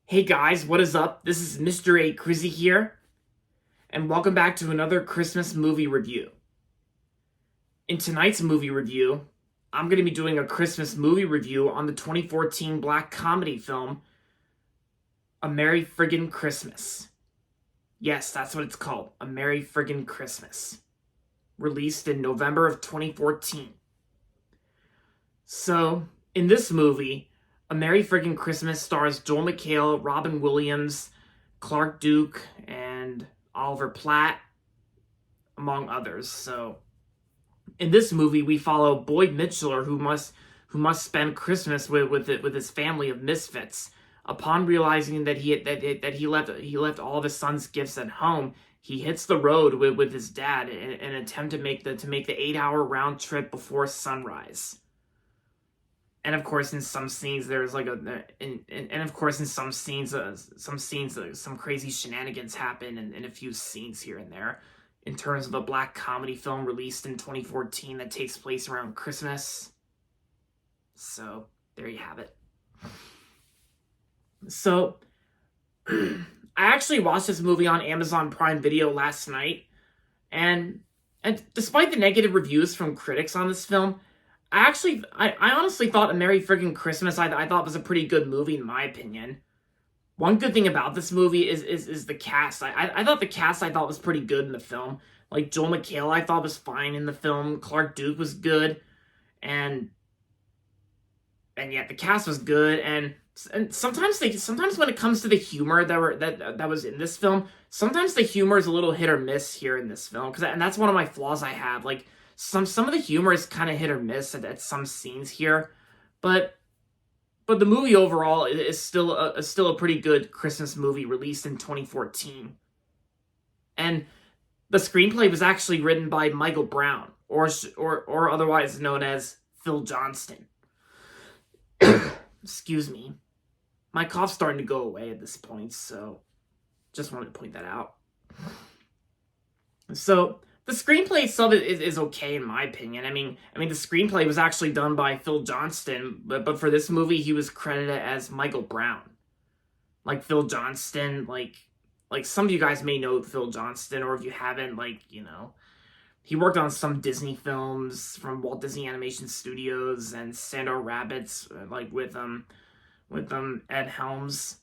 Hey guys, what is up? This is Mr. A. Crizzy here, and welcome back to another Christmas movie review. In tonight's movie review, I'm going to be doing a Christmas movie review on the 2014 black comedy film, A Merry Friggin' Christmas. Yes, that's what it's called, A Merry Friggin' Christmas. Released in November of 2014. So, in this movie, A Merry Friggin' Christmas stars Joel McHale, Robin Williams, Clark Duke, and Oliver Platt, among others. So, in this movie, we follow Boyd Mitchell, who must spend Christmas with his family of misfits. Upon realizing that he left all of his son's gifts at home, he hits the road with his dad in an attempt to make the 8-hour round trip before sunrise. And of course, in some scenes, there's like some crazy shenanigans happen in a few scenes here and there. In terms of a black comedy film released in 2014 that takes place around Christmas. So, there you have it. So, I actually watched this movie on Amazon Prime Video last night, and despite the negative reviews from critics on this film, I honestly thought A Merry Friggin' Christmas I thought was a pretty good movie in my opinion. One good thing about this movie is the cast. I thought the cast was pretty good in the film. Like Joel McHale I thought was fine in the film. Clark Duke was good, and yeah, the cast was good. And sometimes when it comes to the humor that was in this film, sometimes the humor is a little hit or miss here in this film. And that's one of my flaws I have. Like some of the humor is kind of hit or miss at some scenes here, but the movie overall is still a pretty good Christmas movie released in 2014. And the screenplay was actually written by Michael Brown, or otherwise known as Phil Johnston. Excuse me. My cough's starting to go away at this point, so just wanted to point that out. So the screenplay itself is okay in my opinion. I mean the screenplay was actually done by Phil Johnston, but for this movie he was credited as Michael Brown. Like Phil Johnston, like some of you guys may know Phil Johnston, or if you haven't, he worked on some Disney films from Walt Disney Animation Studios and Sandor Rabbits, with Ed Helms.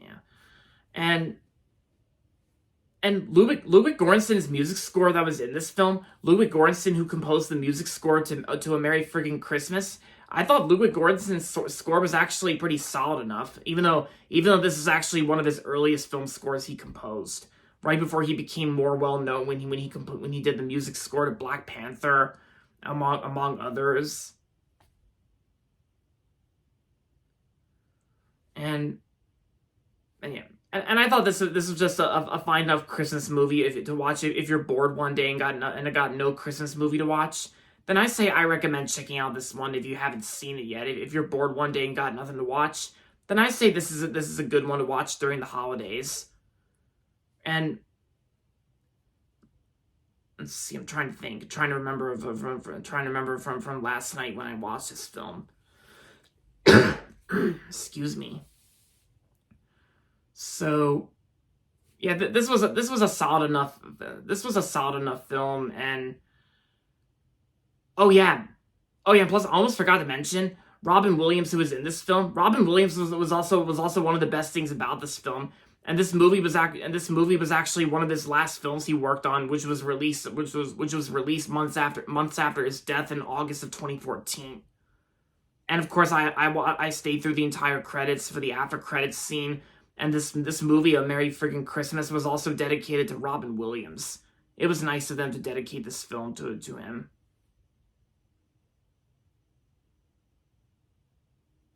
Yeah, and Ludwig Göransson's music score that was in this film, Ludwig Göransson, who composed the music score to A Merry Friggin' Christmas, I thought Ludwig Göransson's score was actually pretty solid enough, even though this is actually one of his earliest film scores he composed, right before he became more well known when he did the music score to Black Panther, among others. And yeah. And I thought this was just a fine enough Christmas movie to watch if you're bored one day and got no Christmas movie to watch. Then I recommend checking out this one if you haven't seen it yet. If you're bored one day and got nothing to watch, then I say this is a good one to watch during the holidays. And let's see, I'm trying to remember from last night when I watched this film. Excuse me. So, yeah, this was a solid enough film. And oh yeah, plus I almost forgot to mention Robin Williams, who was in this film. Robin Williams was also one of the best things about this film. And this movie was actually one of his last films he worked on, which was released months after his death in August of 2014. And of course, I stayed through the entire credits for the after credits scene. And this movie, A Merry Friggin' Christmas, was also dedicated to Robin Williams. It was nice of them to dedicate this film to him.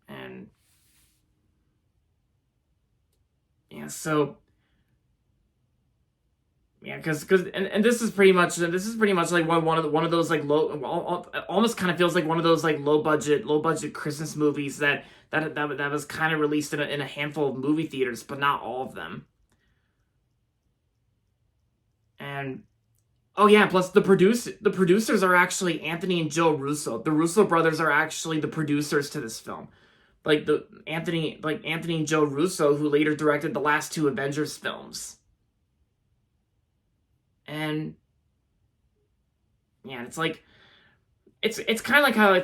And yeah, so yeah, because this is pretty much like one of those like low, almost kind of feels like one of those like low budget Christmas movies that was kind of released in a handful of movie theaters, but not all of them. And oh yeah, plus the producers are actually Anthony and Joe Russo. The Russo brothers are actually the producers to this film. the Anthony and Joe Russo, who later directed the last two Avengers films. And yeah, it's like it's kind of like how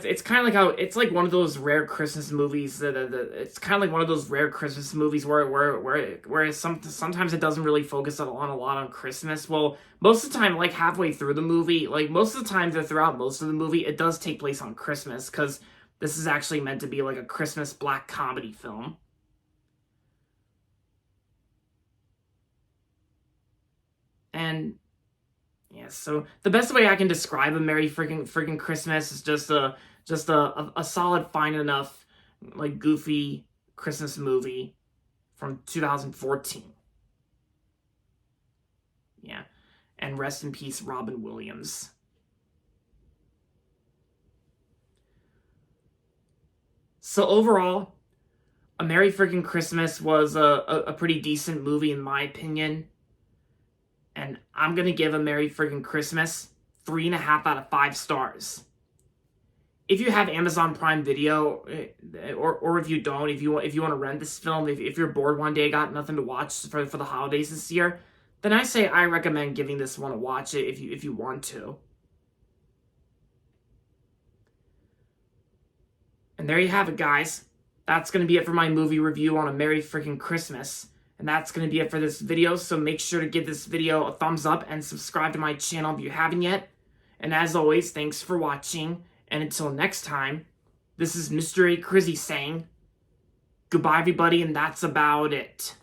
it's like one of those rare Christmas movies that it's kind of like one of those rare Christmas movies where sometimes it doesn't really focus on a lot on Christmas. Well, most of the time, like halfway through the movie, like most of the times or throughout most of the movie, it does take place on Christmas, because this is actually meant to be like a Christmas black comedy film. And yeah, so the best way I can describe A Merry Friggin' Christmas is just a solid, fine enough, like goofy Christmas movie from 2014. Yeah, and rest in peace, Robin Williams. So overall, A Merry Friggin' Christmas was a pretty decent movie in my opinion. And I'm gonna give A Merry Friggin' Christmas 3.5 out of 5 stars. If you have Amazon Prime Video, or if you don't, if you want to rent this film, if you're bored one day, got nothing to watch for the holidays this year, then I recommend giving this one a watch it if you want to. And there you have it, guys. That's gonna be it for my movie review on A Merry Friggin' Christmas. And that's going to be it for this video, so make sure to give this video a thumbs up and subscribe to my channel if you haven't yet. And as always, thanks for watching, and until next time, this is Mr. A. Crizzy saying, goodbye everybody, and that's about it.